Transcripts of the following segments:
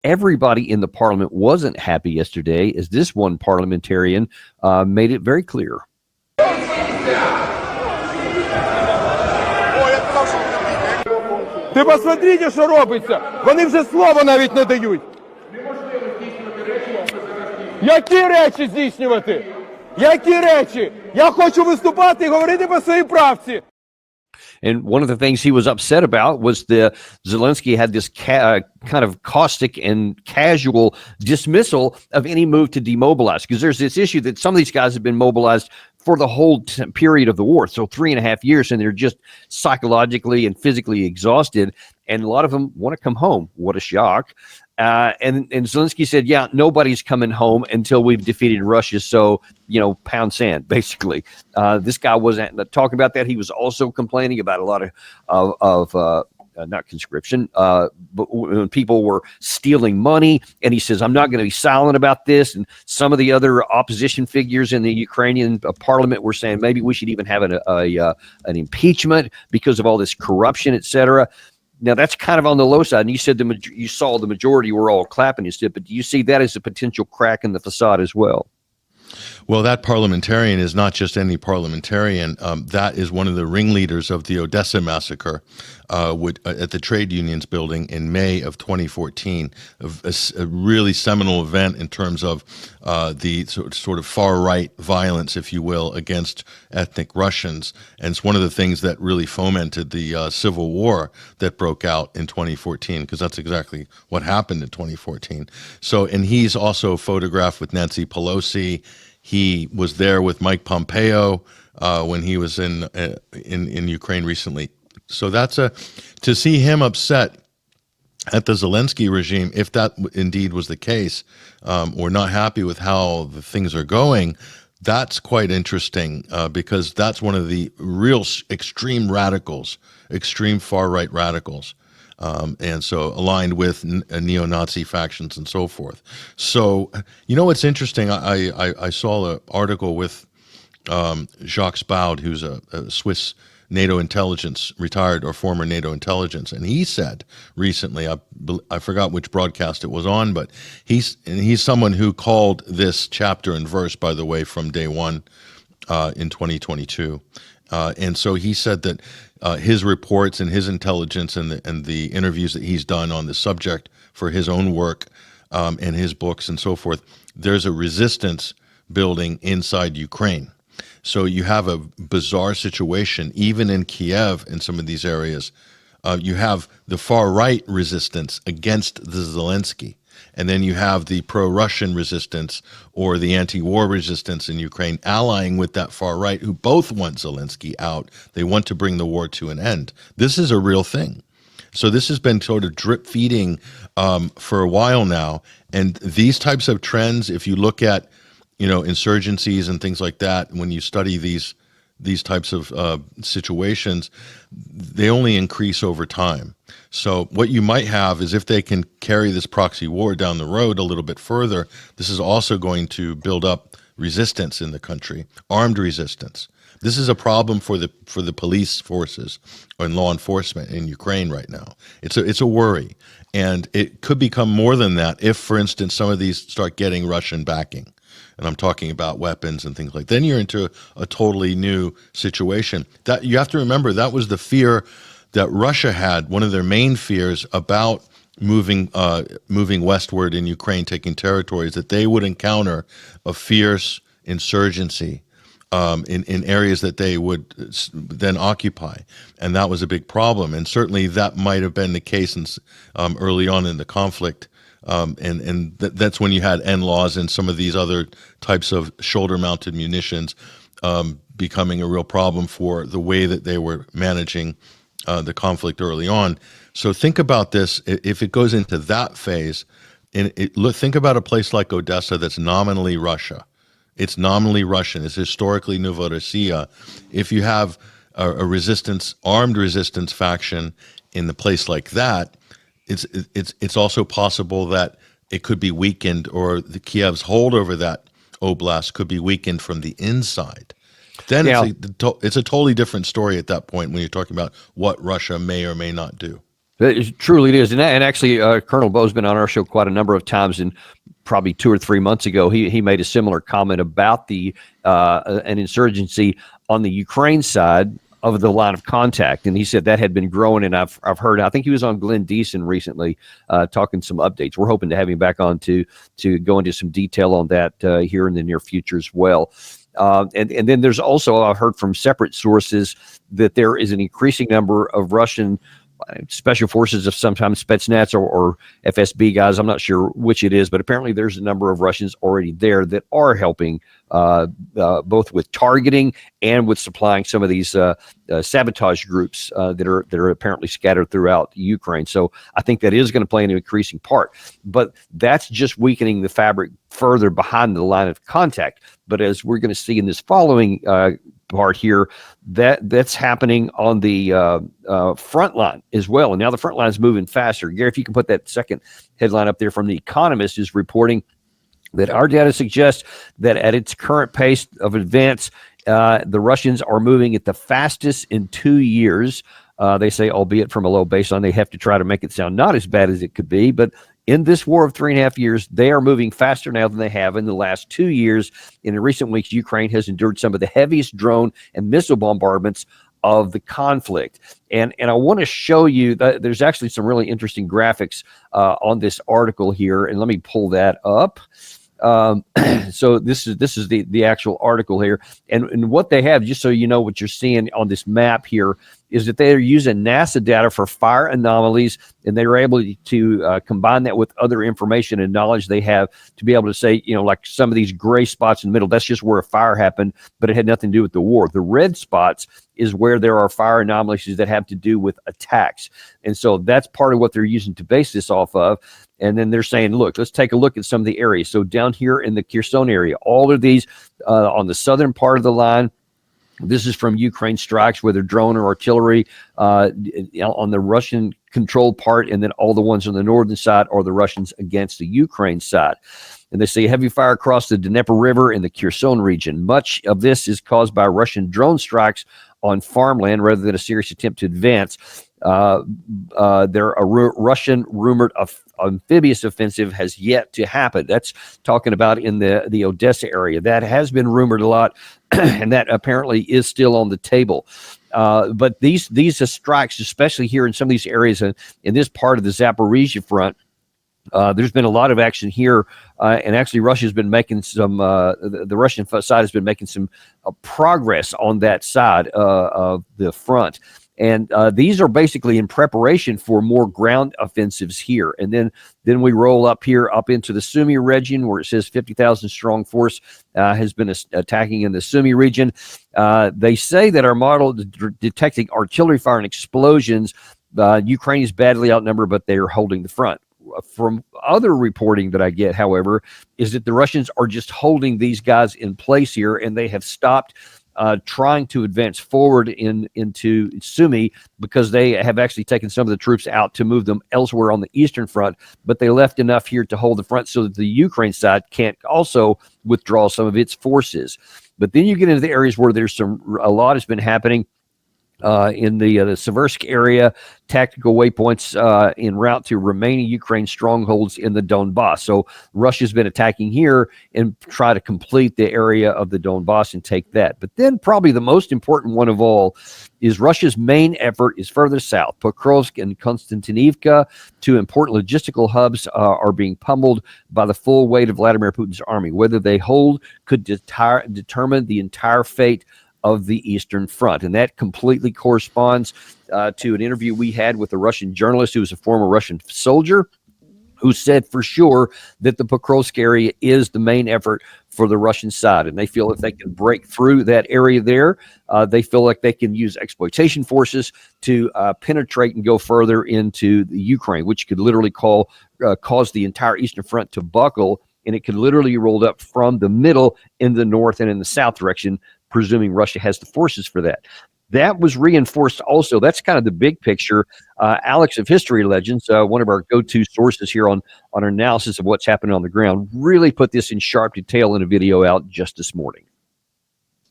Everybody in the parliament wasn't happy yesterday, as this one parliamentarian made it very clear. Ти посмотрите, що робиться. Вони вже слова навіть не дають. Які речі здійснювати? Які речі? Я хочу виступати і говорити по своїй правці. And one of the things he was upset about was Zelensky had this kind of caustic and casual dismissal of any move to demobilize, because there's this issue that some of these guys have been mobilized for the whole period of the war, so 3.5 years, and they're just psychologically and physically exhausted, and a lot of them want to come home. What a shock. And Zelensky said, yeah, nobody's coming home until we've defeated Russia. So, pound sand, basically. This guy wasn't talking about that. He was also complaining about a lot of not conscription, but when people were stealing money. And he says, I'm not going to be silent about this. And some of the other opposition figures in the Ukrainian parliament were saying maybe we should even have an impeachment because of all this corruption, et cetera. Now, that's kind of on the low side. And you said you saw the majority were all clapping you said, but do you see that as a potential crack in the facade as well? Well, that parliamentarian is not just any parliamentarian. That is one of the ringleaders of the Odessa massacre at the trade unions building in May of 2014, a really seminal event in terms of the sort of far-right violence, if you will, against ethnic Russians. And it's one of the things that really fomented the civil war that broke out in 2014, because that's exactly what happened in 2014. So, and he's also photographed with Nancy Pelosi. He was there with Mike Pompeo when he was in Ukraine recently. So to see him upset at the Zelensky regime, if that indeed was the case, or not happy with how the things are going, that's quite interesting because that's one of the real extreme radicals, extreme far-right radicals. And so aligned with neo-Nazi factions and so forth. So, what's interesting, I saw an article with Jacques Spaud, who's a Swiss NATO intelligence, retired or former NATO intelligence, and he said recently, I forgot which broadcast it was on, but he's someone who called this chapter and verse, by the way, from day one in 2022. And so he said that his reports and his intelligence and the interviews that he's done on the subject for his own work and his books and so forth, there's a resistance building inside Ukraine. So you have a bizarre situation, even in Kiev and some of these areas. You have the far-right resistance against the Zelensky. And then you have the pro-Russian resistance or the anti-war resistance in Ukraine allying with that far right who both want Zelensky out. They want to bring the war to an end. This is a real thing. So this has been sort of drip feeding for a while now. And these types of trends, if you look at, insurgencies and things like that, when you study these types of situations, they only increase over time. So what you might have is if they can carry this proxy war down the road a little bit further, this is also going to build up resistance in the country, armed resistance. This is a problem for the police forces and law enforcement in Ukraine right now. It's a worry, and it could become more than that if, for instance, some of these start getting Russian backing. And I'm talking about weapons and things like that. Then you're into a totally new situation. That you have to remember, that was the fear that Russia had, one of their main fears about moving westward in Ukraine, taking territories, that they would encounter a fierce insurgency in areas that they would then occupy. And that was a big problem. And certainly that might have been the case early on in the conflict. That's when you had NLAWs and some of these other types of shoulder-mounted munitions becoming a real problem for the way that they were managing the conflict early on. So think about this. If it goes into that phase, think about a place like Odessa that's nominally Russia. It's nominally Russian. It's historically Novorossiya. If you have a armed resistance faction in the place like that, it's also possible that it could be weakened, or the Kiev's hold over that oblast could be weakened from the inside. Then it's a totally different story at that point when you're talking about what Russia may or may not do. Truly it is. And actually, Colonel Bo's been on our show quite a number of times, and probably 2 or 3 months ago, he made a similar comment about the an insurgency on the Ukraine side of the line of contact, and he said that had been growing. And I've heard, I think he was on Glenn Deason recently, talking some updates. We're hoping to have him back on to go into some detail on that here in the near future as well. And then there's also, I've heard from separate sources that there is an increasing number of Russian special forces, of sometimes Spetsnaz or FSB guys. I'm not sure which it is, but apparently there's a number of Russians already there that are helping both with targeting and with supplying some of these sabotage groups that are apparently scattered throughout Ukraine. So I think that is going to play an increasing part, but that's just weakening the fabric further behind the line of contact. But as we're going to see in this following part here, that's happening on the front line as well. And now the front line is moving faster. Gary, if you can put that second headline up there from The Economist, is reporting that our data suggests that at its current pace of advance, the Russians are moving at the fastest in 2 years. They say, albeit from a low baseline, they have to try to make it sound not as bad as it could be. But in this war of 3.5 years, they are moving faster now than they have in the last 2 years. In recent weeks, Ukraine has endured some of the heaviest drone and missile bombardments of the conflict. And I want to show you that there's actually some really interesting graphics on this article here. And let me pull that up. So this is the actual article here, and what they have, just so you know what you're seeing on this map here, is that they are using NASA data for fire anomalies, and they were able to combine that with other information and knowledge they have to be able to say, like some of these gray spots in the middle, that's just where a fire happened, but it had nothing to do with the war. The red spots is where there are fire anomalies that have to do with attacks. And so that's part of what they're using to base this off of. And then they're saying, look, let's take a look at some of the areas. So down here in the Kherson area, all of these on the southern part of the line, this is from Ukraine strikes, whether drone or artillery, on the Russian controlled part, and then all the ones on the northern side are the Russians against the Ukraine side. And they say heavy fire across the Dnieper River in the Kherson region. Much of this is caused by Russian drone strikes on farmland rather than a serious attempt to advance. Russian rumored amphibious offensive has yet to happen. That's talking about in the Odessa area. That has been rumored a lot, and that apparently is still on the table. But these strikes, especially here in some of these areas in this part of the Zaporizhia front, there's been a lot of action here, and actually Russia's been making some, the Russian side has been making some progress on that side of the front. And these are basically in preparation for more ground offensives here. And then we roll up here up into the Sumy region, where it says 50,000 strong force has been attacking in the Sumy region. They say that our model detecting artillery fire and explosions, Ukraine is badly outnumbered, but they are holding the front. From other reporting that I get, however, is that the Russians are just holding these guys in place here, and they have stopped trying to advance forward into Sumy, because they have actually taken some of the troops out to move them elsewhere on the eastern front, but they left enough here to hold the front so that the Ukraine side can't also withdraw some of its forces. But then you get into the areas where a lot has been happening. In the Seversk area, tactical waypoints en route to remaining Ukraine strongholds in the Donbass. So Russia's been attacking here and try to complete the area of the Donbass and take that. But then probably the most important one of all is Russia's main effort is further south. Pokrovsk and Konstantinivka, two important logistical hubs, are being pummeled by the full weight of Vladimir Putin's army. Whether they hold could determine the entire fate of the Eastern Front. And that completely corresponds to an interview we had with a Russian journalist who was a former Russian soldier, who said for sure that the Pokrovsk area is the main effort for the Russian side. And they feel if they can break through that area there, they feel like they can use exploitation forces to penetrate and go further into the Ukraine, which could literally cause the entire Eastern Front to buckle. And it could literally roll up from the middle in the north and in the south direction, presuming Russia has the forces for that. That was reinforced also. That's kind of the big picture. Alex of History Legends, one of our go-to sources here on our analysis of what's happening on the ground, really put this in sharp detail in a video out just this morning.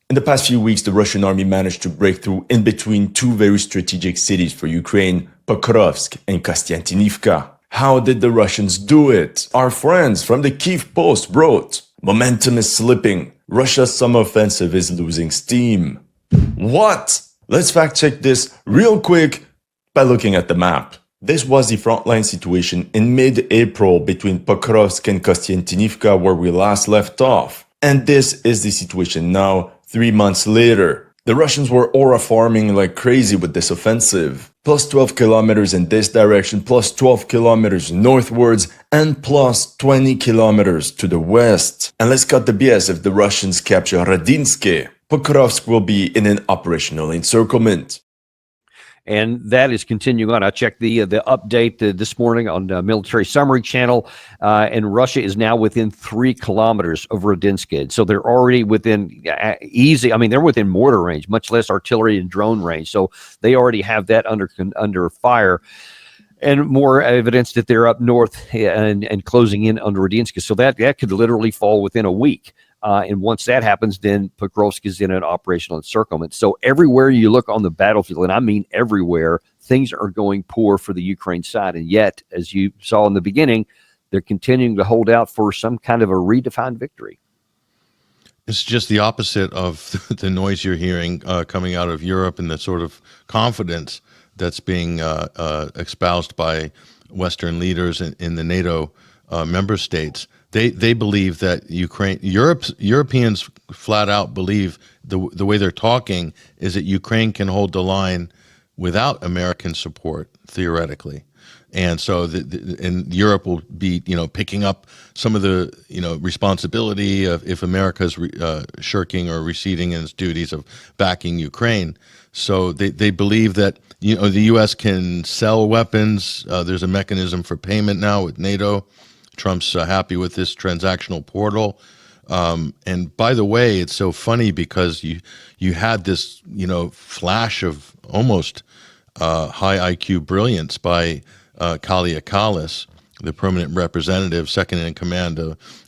In the past few weeks, the Russian army managed to break through in between two very strategic cities for Ukraine, Pokrovsk and Kostiantynivka. How did the Russians do it? Our friends from the Kyiv Post wrote, "Momentum is slipping. Russia's summer offensive is losing steam." What? Let's fact check this real quick by looking at the map. This was the frontline situation in mid-April between Pokrovsk and Kostiantynivka where we last left off. And this is the situation now, 3 months later. The Russians were aura farming like crazy with this offensive. Plus 12 kilometers in this direction, plus 12 kilometers northwards, and plus 20 kilometers to the west. And let's cut the BS. If the Russians capture Radinsky, Pokrovsk will be in an operational encirclement. And that is continuing on. I checked the update this morning on the Military Summary Channel, and Russia is now within 3 kilometers of Radinsky. So they're already within easy. I mean, they're within mortar range, much less artillery and drone range. So they already have that under fire. And more evidence that they're up north and closing in on Radinsky. So that could literally fall within a week. And once that happens, then Pokrovsk is in an operational encirclement. So everywhere you look on the battlefield, and I mean everywhere, things are going poor for the Ukraine side. And yet, as you saw in the beginning, they're continuing to hold out for some kind of a redefined victory. It's just the opposite of the noise you're hearing coming out of Europe and the sort of confidence that's being espoused by Western leaders in the NATO member states. They believe that Europeans flat out believe the way they're talking is that Ukraine can hold the line without American support, theoretically. And so and Europe will be, picking up some of the, responsibility of if America's shirking or receding in its duties of backing Ukraine. So they believe that, the U.S. can sell weapons. There's a mechanism for payment now with NATO. Trump's happy with this transactional portal. And by the way, it's so funny because you had this, flash of almost high IQ brilliance by Kalia Kallas, the permanent representative, second in command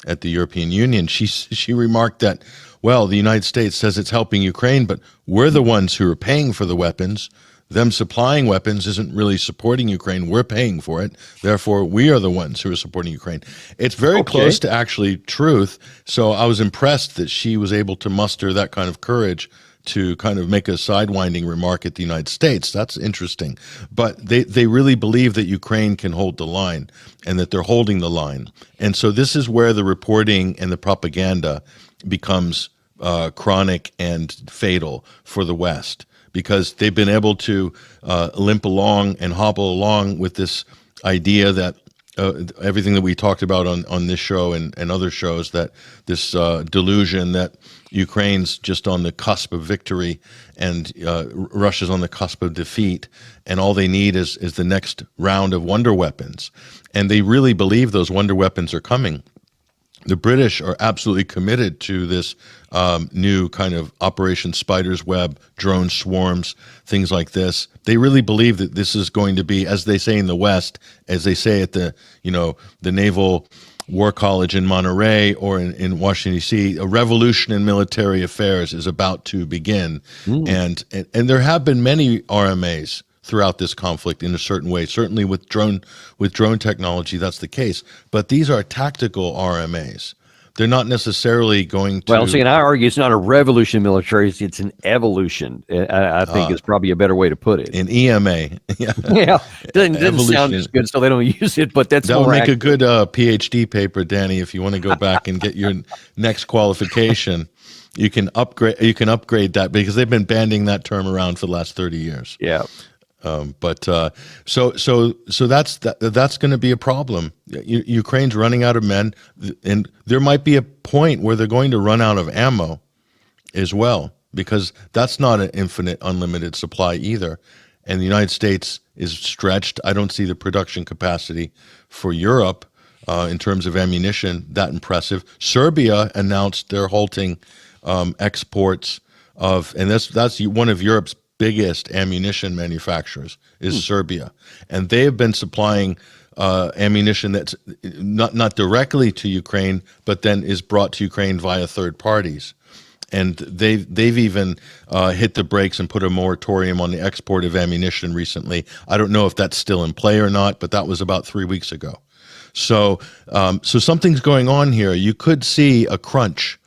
at the European Union. She remarked that, well, the United States says it's helping Ukraine, but we're the ones who are paying for the weapons. Them supplying weapons isn't really supporting Ukraine. We're paying for it. Therefore, we are the ones who are supporting Ukraine. It's very close to actually truth. So I was impressed that she was able to muster that kind of courage to kind of make a sidewinding remark at the United States. That's interesting. But they really believe that Ukraine can hold the line and that they're holding the line. And so this is where the reporting and the propaganda becomes chronic and fatal for the West, because they've been able to limp along and hobble along with this idea that everything that we talked about on this show and other shows, that this delusion that Ukraine's just on the cusp of victory and Russia's on the cusp of defeat, and all they need is the next round of wonder weapons. And they really believe those wonder weapons are coming. The British are absolutely committed to this new kind of Operation Spider's Web, drone swarms, things like this. They really believe that this is going to be, as they say in the West, as they say at the Naval War College in Monterey or in Washington, D.C., a revolution in military affairs is about to begin. And there have been many RMAs throughout this conflict in a certain way. Certainly with drone technology, that's the case. But these are tactical RMAs. They're not necessarily going to... Well, see, and I argue it's not a revolution in military, it's an evolution. I think is probably a better way to put it. An EMA. Yeah, it doesn't sound as good, so they don't use it, but that would make a good PhD paper, Danny, if you want to go back and get your next qualification. You can upgrade that, because they've been banding that term around for the last 30 years. Yeah. So that's going to be a problem. Ukraine's running out of men, and there might be a point where they're going to run out of ammo as well, because that's not an infinite, unlimited supply either. And the United States is stretched. I don't see the production capacity for Europe in terms of ammunition that impressive. Serbia announced they're halting exports of, and that's one of Europe's biggest ammunition manufacturers is Serbia, and they have been supplying ammunition that's not directly to Ukraine, but then is brought to Ukraine via third parties. And they've even hit the brakes and put a moratorium on the export of ammunition recently. I don't know if that's still in play or not, but that was about 3 weeks ago. So something's going on here. You could see a crunch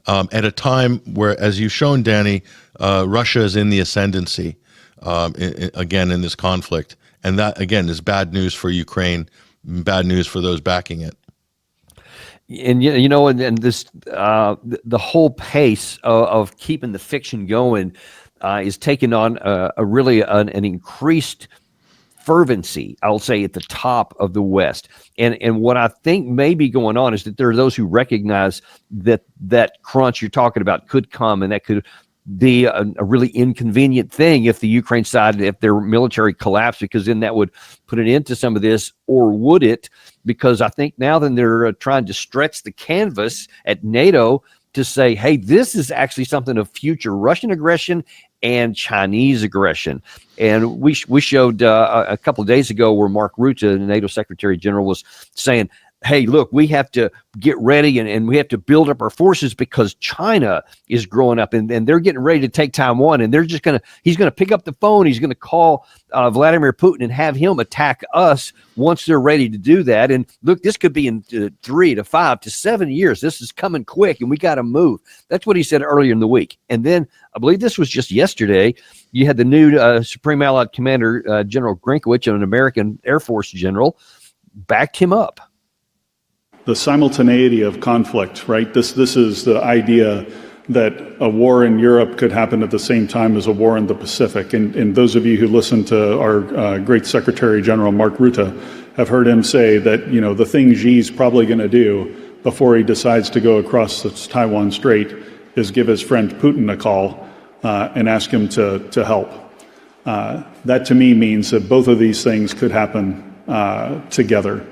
at a time where, as you've shown, Danny, Russia is in the ascendancy again in this conflict. And that, again, is bad news for Ukraine, bad news for those backing it. And and this the whole pace of keeping the fiction going is taking on a really an increased fervency, I'll say, at the top of the West. And what I think may be going on is that there are those who recognize that crunch you're talking about could come, and that could be a really inconvenient thing if the Ukraine side, if their military collapsed, because then that would put an end to some of this. Or would it? Because I think now then they're trying to stretch the canvas at NATO to say, hey, this is actually something of future Russian aggression and Chinese aggression. And we showed a couple of days ago where Mark Rutte, the NATO Secretary General, was saying, hey, look, we have to get ready and we have to build up our forces because China is growing up and they're getting ready to take Taiwan, and he's going to pick up the phone. He's going to call Vladimir Putin and have him attack us once they're ready to do that. And look, this could be in 3 to 5 to 7 years. This is coming quick and we got to move. That's what he said earlier in the week. And then I believe this was just yesterday, you had the new Supreme Allied Commander, General Grinkowicz, an American Air Force general, backed him up. The simultaneity of conflict, right? This is the idea that a war in Europe could happen at the same time as a war in the Pacific. And those of you who listen to our great Secretary General Mark Rutte have heard him say that, the thing Xi's probably going to do before he decides to go across the Taiwan Strait is give his friend Putin a call and ask him to help. That to me means that both of these things could happen together.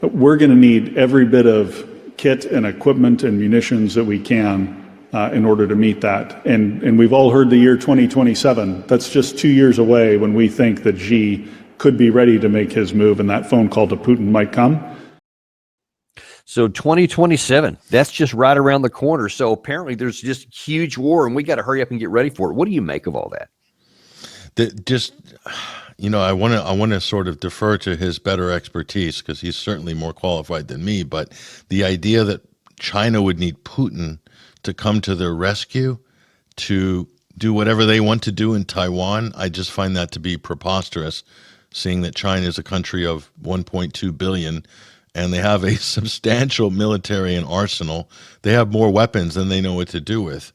We're going to need every bit of kit and equipment and munitions that we can in order to meet that. And we've all heard the year 2027. That's just 2 years away when we think that Xi could be ready to make his move and that phone call to Putin might come. So 2027, that's just right around the corner. So apparently there's just huge war and we got to hurry up and get ready for it. What do you make of all that? I want to sort of defer to his better expertise because he's certainly more qualified than me. But the idea that China would need Putin to come to their rescue to do whatever they want to do in Taiwan, I just find that to be preposterous, seeing that China is a country of 1.2 billion and they have a substantial military and arsenal. They have more weapons than they know what to do with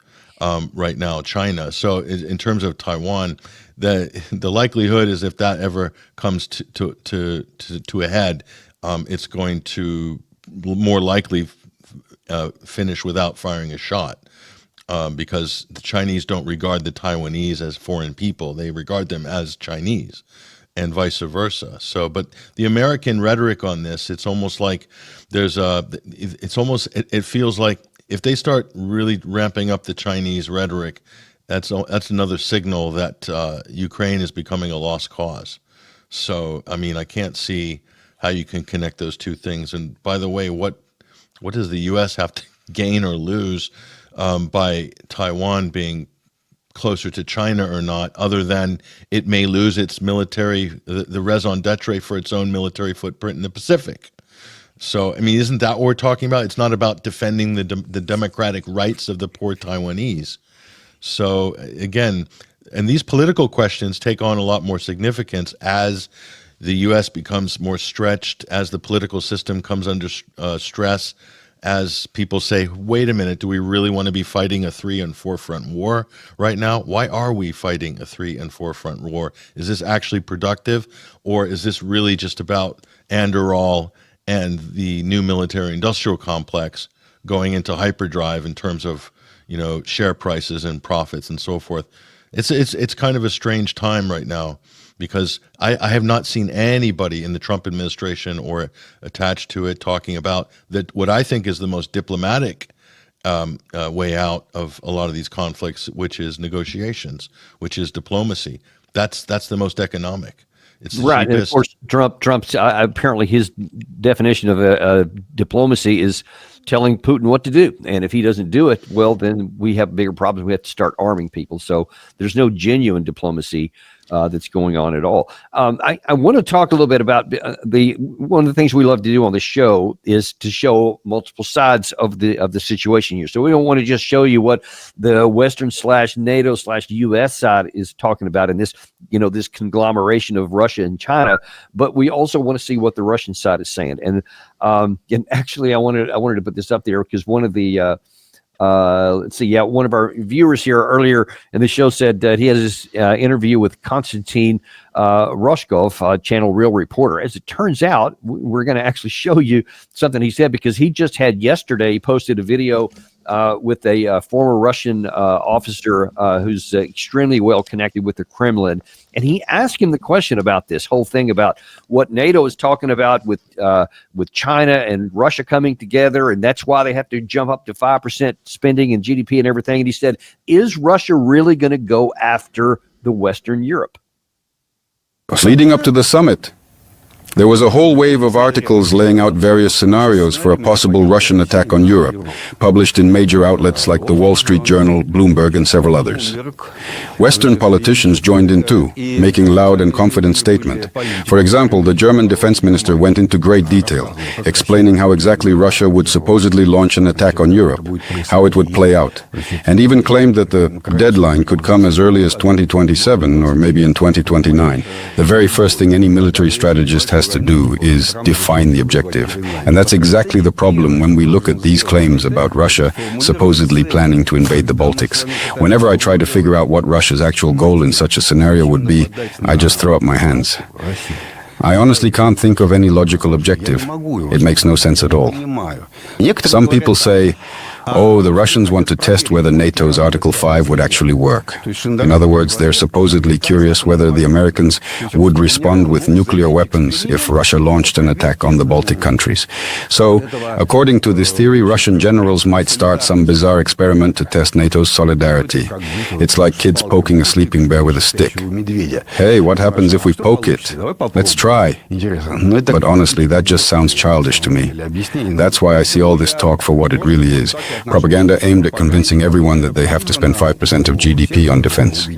right now, China. So in terms of Taiwan, the likelihood is if that ever comes to a head, it's going to more likely finish without firing a shot, because the Chinese don't regard the Taiwanese as foreign people; they regard them as Chinese, and vice versa. So, but the American rhetoric on this, it's almost like it feels like if they start really ramping up the Chinese rhetoric, that's another signal that Ukraine is becoming a lost cause. So, I mean, I can't see how you can connect those two things. And by the way, what does the U.S. have to gain or lose by Taiwan being closer to China or not, other than it may lose its military, the raison d'etre for its own military footprint in the Pacific? So, I mean, isn't that what we're talking about? It's not about defending the democratic rights of the poor Taiwanese. So, again, and these political questions take on a lot more significance as the U.S. becomes more stretched, as the political system comes under stress, as people say, wait a minute, do we really want to be fighting a 3 and 4 front war right now? Why are we fighting a 3 and 4 front war? Is this actually productive, or is this really just about Andorol and the new military industrial complex going into hyperdrive in terms of, share prices and profits and so forth? It's kind of a strange time right now, because I have not seen anybody in the Trump administration or attached to it talking about that what I think is the most diplomatic way out of a lot of these conflicts, which is negotiations, which is diplomacy. That's the most economic. It's the Right, and of cheapest. course, Trump's apparently his definition of diplomacy is telling Putin what to do, and if he doesn't do it, well, then we have bigger problems. We have to start arming people. So there's no genuine diplomacy that's going on at all. I want to talk a little bit about the one of the things we love to do on the show is to show multiple sides of the situation here. So we don't want to just show you what the Western / NATO / U.S. side is talking about in this, this conglomeration of Russia and China, but we also want to see what the Russian side is saying. And actually, I wanted to put this up there because one of the one of our viewers here earlier in the show said that he has this interview with Konstantin Roshkov, Channel Real Reporter. As it turns out, we're going to actually show you something he said because he just had yesterday, he posted a video with a former Russian officer who's extremely well connected with the Kremlin. And he asked him the question about this whole thing about what NATO is talking about with China and Russia coming together. And that's why they have to jump up to 5% spending and GDP and everything. And he said, is Russia really going to go after the Western Europe? Leading up to the summit, there was a whole wave of articles laying out various scenarios for a possible Russian attack on Europe, published in major outlets like the Wall Street Journal, Bloomberg, and several others. Western politicians joined in too, making loud and confident statements. For example, the German defense minister went into great detail, explaining how exactly Russia would supposedly launch an attack on Europe, how it would play out, and even claimed that the deadline could come as early as 2027 or maybe in 2029. The very first thing any military strategist has to do is define the objective. And that's exactly the problem when we look at these claims about Russia supposedly planning to invade the Baltics. Whenever I try to figure out what Russia's actual goal in such a scenario would be, I just throw up my hands. I honestly can't think of any logical objective. It makes no sense at all. Some people say, oh, the Russians want to test whether NATO's Article 5 would actually work. In other words, they're supposedly curious whether the Americans would respond with nuclear weapons if Russia launched an attack on the Baltic countries. So, according to this theory, Russian generals might start some bizarre experiment to test NATO's solidarity. It's like kids poking a sleeping bear with a stick. Hey, what happens if we poke it? Let's try. But honestly, that just sounds childish to me. That's why I see all this talk for what it really is. Propaganda aimed at convincing everyone that they have to spend 5% of GDP on defense.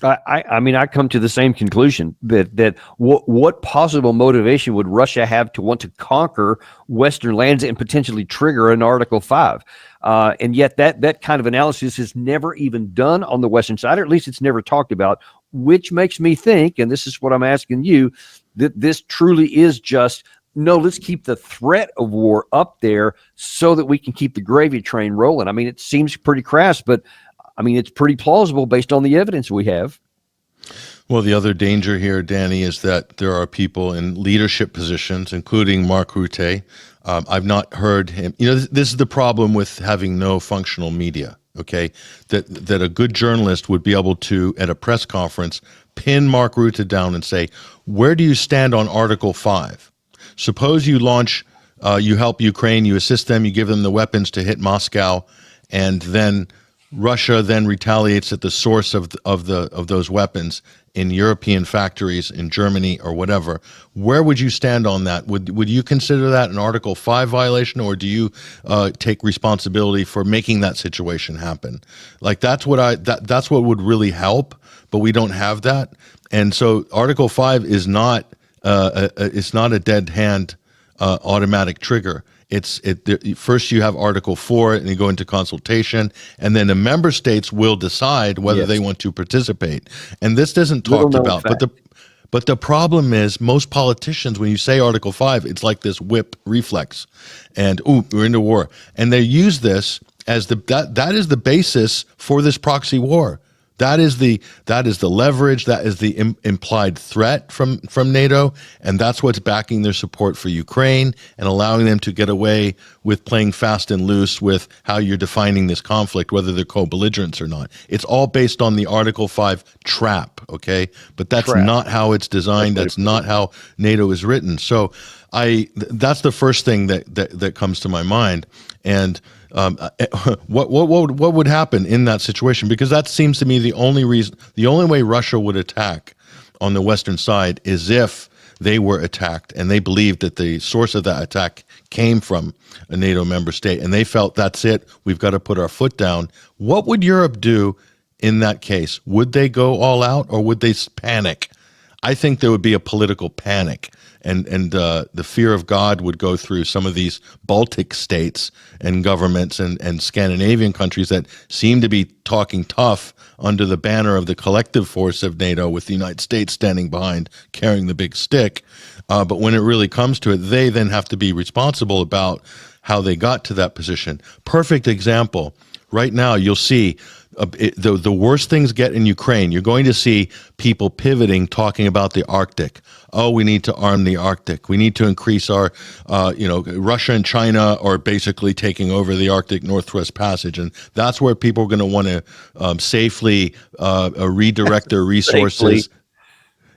I mean, I come to the same conclusion that what possible motivation would Russia have to want to conquer Western lands and potentially trigger an Article 5? And yet that kind of analysis is never even done on the Western side, or at least it's never talked about, which makes me think, and this is what I'm asking you, that this truly is just, no, let's keep the threat of war up there so that we can keep the gravy train rolling. I mean, it seems pretty crass, but I mean, it's pretty plausible based on the evidence we have. Well, the other danger here, Danny, is that there are people in leadership positions, including Mark Rutte. I've not heard him. This is the problem with having no functional media, okay? That a good journalist would be able to, at a press conference, pin Mark Rutte down and say, where do you stand on Article 5? Suppose you launch, you help Ukraine, you assist them, you give them the weapons to hit Moscow, and then Russia then retaliates at the source of those weapons in European factories in Germany or whatever. Where would you stand on that? Would you consider that an Article 5 violation, or do you take responsibility for making that situation happen? Like that's what would really help, but we don't have that, and so Article 5 is not. It's not a dead hand automatic trigger. First you have Article 4 and you go into consultation, and then the member states will decide whether they want to participate. And this isn't talked about, but the problem is most politicians, when you say Article 5, it's like this whip reflex, and we're into war, and they use this as that is the basis for this proxy war. That is the leverage, that is the implied threat from NATO, and that's what's backing their support for Ukraine and allowing them to get away with playing fast and loose with how you're defining this conflict, whether they're co-belligerents or not. It's all based on the Article 5 trap, okay? But that's not how it's designed. That's not how NATO is written. So that's the first thing that comes to my mind. And what would happen in that situation? Because that seems to me the only way Russia would attack on the Western side as if they were attacked, and they believed that the source of that attack came from a NATO member state, and they felt that's it, we've got to put our foot down. What would Europe do in that case? Would they go all out, or would they panic? I think there would be a political panic, and the fear of God would go through some of these Baltic states and governments and Scandinavian countries that seem to be talking tough under the banner of the collective force of NATO, with the United States standing behind, carrying the big stick. But when it really comes to it, they then have to be responsible about how they got to that position. Perfect example. Right now, you'll see the worst things get in Ukraine. You're going to see people pivoting, talking about the Arctic. Oh, we need to arm the Arctic. We need to increase our, Russia and China are basically taking over the Arctic Northwest Passage. And that's where people are going to want to safely redirect their resources. Safely.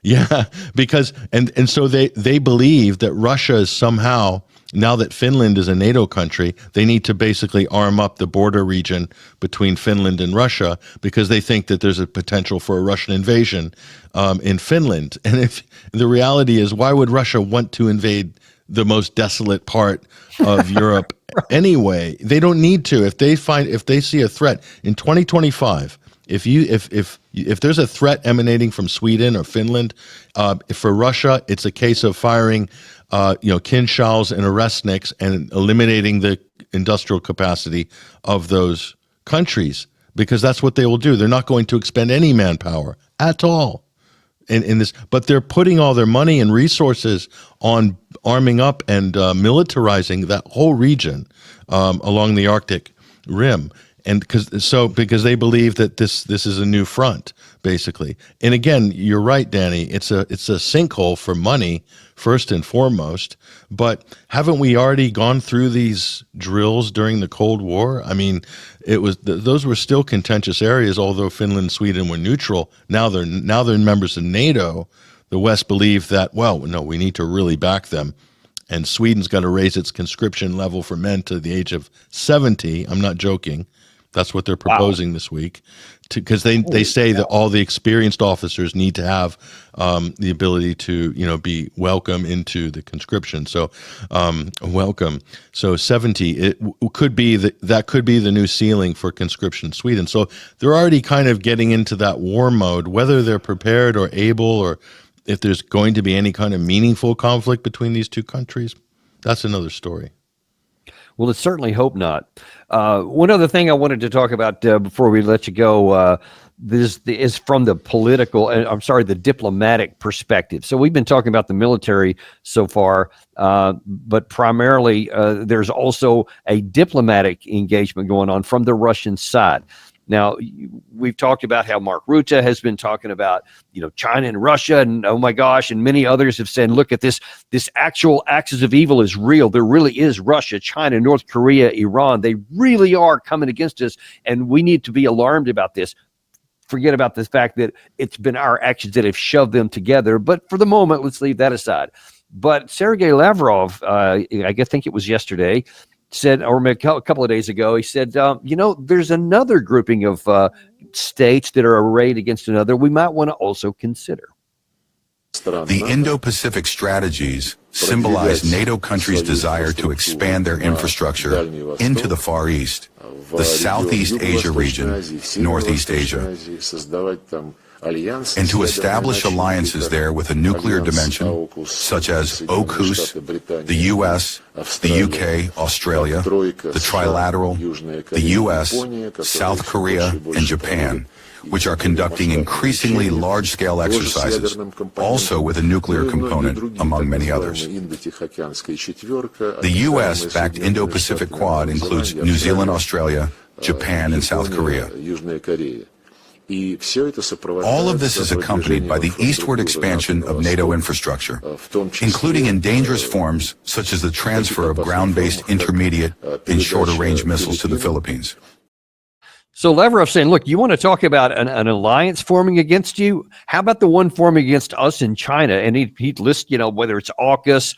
Yeah, because, and so they believe that Russia is somehow, now that Finland is a NATO country, they need to basically arm up the border region between Finland and Russia, because they think that there's a potential for a Russian invasion in Finland. And if the reality is, why would Russia want to invade the most desolate part of Europe anyway? They don't need to. If they see a threat in 2025, if there's a threat emanating from Sweden or Finland, for Russia, it's a case of firing Kinzhals and Oresniks and eliminating the industrial capacity of those countries, because that's what they will do. They're not going to expend any manpower at all in this, but they're putting all their money and resources on arming up and militarizing that whole region along the Arctic rim. And because they believe that this is a new front, basically. And again, you're right, Danny. It's a sinkhole for money first and foremost. But haven't we already gone through these drills during the Cold War? I mean, those were still contentious areas, although Finland and Sweden were neutral. Now they're members of NATO. The West believe that, well, no, we need to really back them. And Sweden's got to raise its conscription level for men to the age of 70. I'm not joking. That's what they're proposing this week, because they say that all the experienced officers need to have the ability to be welcome into the conscription. So welcome. So 70 it could be that could be the new ceiling for conscription in Sweden. So they're already kind of getting into that war mode. Whether they're prepared or able, or if there's going to be any kind of meaningful conflict between these two countries, that's another story. Well, let's certainly hope not. One other thing I wanted to talk about before we let you go, this is from the the diplomatic perspective. So we've been talking about the military so far, but primarily there's also a diplomatic engagement going on from the Russian side. Now, we've talked about how Mark Rutte has been talking about, China and Russia, and oh my gosh, and many others have said, look at this actual axis of evil is real. There really is Russia, China, North Korea, Iran. They really are coming against us, and we need to be alarmed about this. Forget about the fact that it's been our actions that have shoved them together. But for the moment, let's leave that aside. But Sergei Lavrov, I think it was yesterday, said, or a couple of days ago, he said, there's another grouping of states that are arrayed against another we might want to also consider. The Indo-Pacific strategies symbolize NATO countries' desire to expand their infrastructure into the Far East, the Southeast Asia region, Northeast Asia, and to establish alliances there with a nuclear dimension, such as AUKUS, the US, the UK, Australia, the Trilateral, the US, South Korea, and Japan, which are conducting increasingly large-scale exercises, also with a nuclear component, among many others. The US-backed Indo-Pacific Quad includes New Zealand, Australia, Japan, and South Korea. All of this is accompanied by the eastward expansion of NATO infrastructure, including in dangerous forms such as the transfer of ground-based intermediate and shorter-range missiles to the Philippines. So Lavrov saying, look, you want to talk about an alliance forming against you? How about the one forming against us in China? And he'd list, whether it's AUKUS,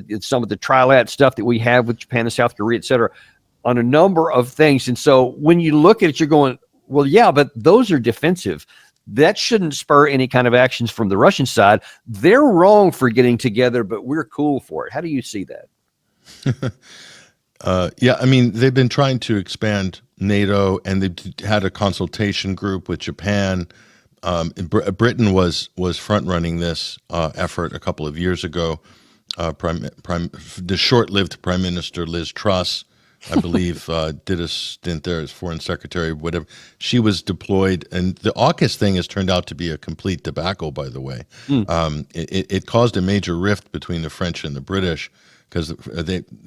it's some of the trilat stuff that we have with Japan and South Korea, et cetera, on a number of things. And so when you look at it, you're going, well, yeah, but those are defensive. that shouldn't spur any kind of actions from the Russian side. They're wrong for getting together, but we're cool for it. How do you see that? Yeah, I mean, they've been trying to expand NATO, and they had a consultation group with Japan. Britain was front running this effort a couple of years ago. The short-lived Prime Minister Liz Truss, I believe, did a stint there as Foreign Secretary, whatever. She was deployed, and the AUKUS thing has turned out to be a complete debacle, by the way. It caused a major rift between the French and the British, because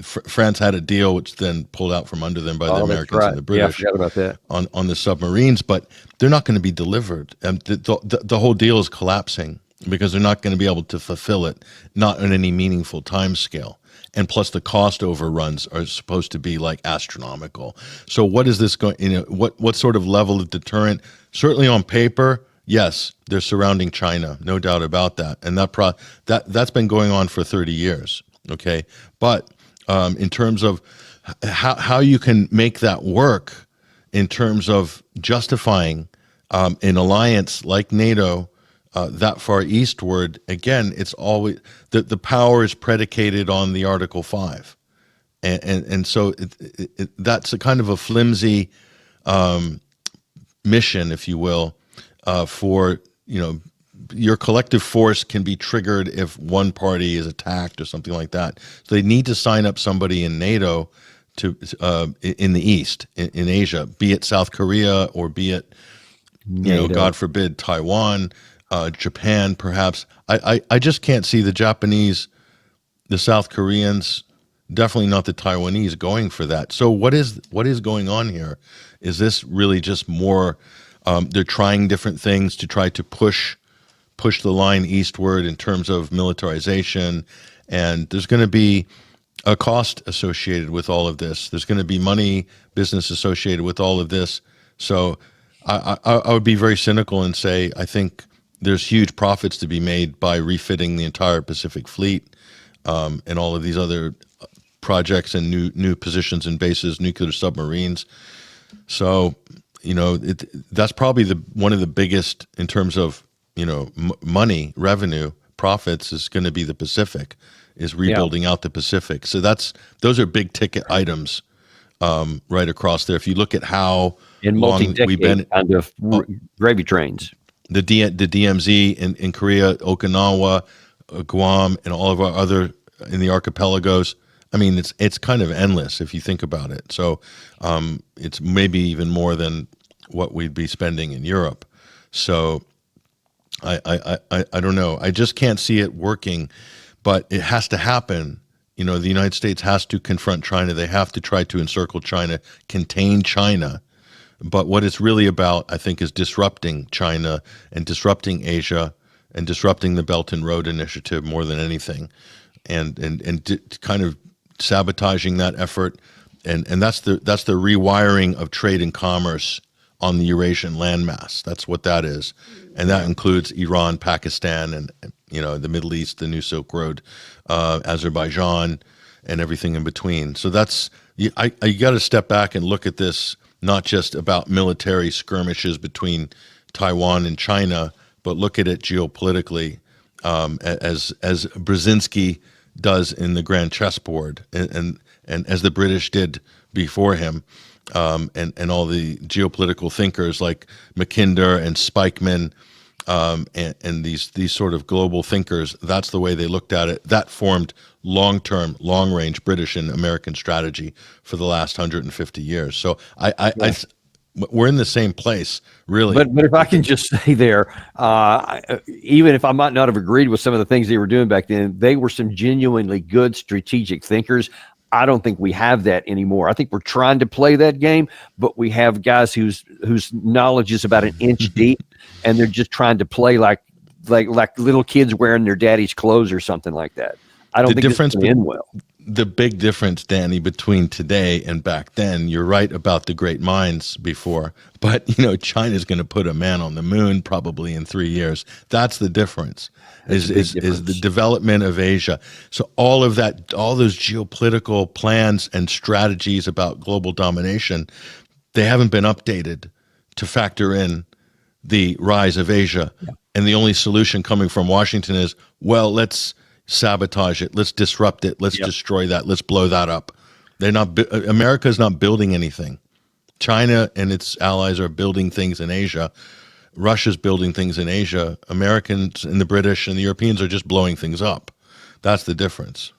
France had a deal which then pulled out from under them by the Americans and the British. Yeah, I forgot about that. On the submarines, but they're not going to be delivered. The whole deal is collapsing because they're not going to be able to fulfill it, not on any meaningful time scale. And plus, the cost overruns are supposed to be like astronomical. So, what is this going? What sort of level of deterrent? Certainly, on paper, yes, they're surrounding China, no doubt about that, and that's been going on for 30 years. Okay, but in terms of how you can make that work, in terms of justifying an alliance like NATO that far eastward, again, it's always the power is predicated on the Article 5, and so that's a kind of a flimsy mission, if you will, for your collective force can be triggered if one party is attacked or something like that. So they need to sign up somebody in NATO to in the East, in Asia, be it South Korea or be it, God forbid, Taiwan, Japan, perhaps. I just can't see the Japanese, the South Koreans, definitely not the Taiwanese going for that. So what is going on here? Is this really just more? They're trying different things to try to push the line eastward in terms of militarization, and there's going to be a cost associated with all of this. There's going to be money, business associated with all of this. So I would be very cynical and say I think there's huge profits to be made by refitting the entire Pacific Fleet and all of these other projects and new positions and bases, nuclear submarines. So that's probably one of the biggest in terms of money, revenue, profits is going to be the Pacific, is rebuilding out the Pacific. So those are big ticket items right across there. If you look at how long we've been kind of gravy trains, the DMZ in Korea, Okinawa, Guam, and all of our other in the archipelagos. I mean, it's kind of endless if you think about it. So it's maybe even more than what we'd be spending in Europe. So I don't know. I just can't see it working, but it has to happen. The United States has to confront China. They have to try to encircle China, contain China. But what it's really about, I think, is disrupting China and disrupting Asia and disrupting the Belt and Road Initiative more than anything, and kind of sabotaging that effort. And that's the rewiring of trade and commerce on the Eurasian landmass. That's what that is. And that includes Iran, Pakistan, and the Middle East, the New Silk Road, Azerbaijan, and everything in between. So you got to step back and look at this, not just about military skirmishes between Taiwan and China, but look at it geopolitically, as Brzezinski does in the grand chessboard, and as the British did before him. And all the geopolitical thinkers like Mackinder and Spikeman, and these sort of global thinkers, that's the way they looked at it. That formed long-term, long-range British and American strategy for the last 150 years. So we're in the same place, really. But if I can just say there, even if I might not have agreed with some of the things they were doing back then, they were some genuinely good strategic thinkers. I don't think we have that anymore. I think we're trying to play that game, but we have guys whose knowledge is about an inch deep, and they're just trying to play like little kids wearing their daddy's clothes or something like that. I don't think it's going to end well. The big difference, Danny, between today and back then, you're right about the great minds before, but China's going to put a man on the moon probably in 3 years. That's the difference. Is the development of Asia. So all of that, all those geopolitical plans and strategies about global domination, they haven't been updated to factor in the rise of Asia. And the only solution coming from Washington is, well, let's sabotage it. Let's disrupt it. Let's destroy that. Let's blow that up. America is not building anything. China and its allies are building things in Asia. Russia's building things in Asia. Americans and the British and the Europeans are just blowing things up. That's the difference.